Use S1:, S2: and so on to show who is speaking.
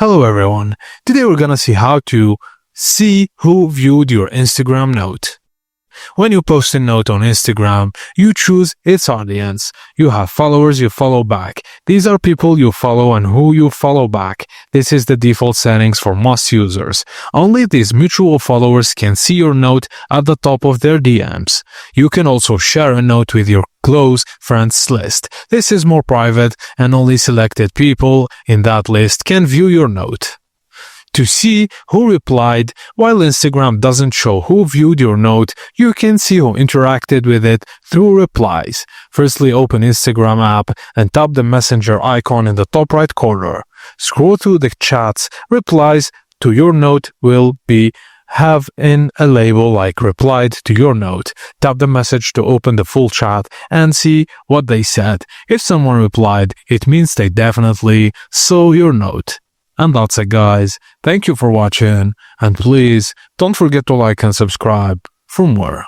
S1: Hello everyone, today we're gonna see how to see who viewed your Instagram note. When you post a note on Instagram, you choose its audience. You have followers you follow back. These are people you follow and who you follow back. This is the default settings for most users. Only these mutual followers can see your note at the top of their DMs. You can also share a note with your close friends list. This is more private and only selected people in that list can view your note. To see who replied, while Instagram doesn't show who viewed your note, you can see who interacted with it through replies. Firstly, open Instagram app and tap the messenger icon in the top right corner. Scroll through the chats. Replies to your note will have in a label like replied to your note. Tap the message to open the full chat and see what they said. If someone replied, it means they definitely saw your note. And that's it, guys. Thank you for watching, and please don't forget to like and subscribe for more.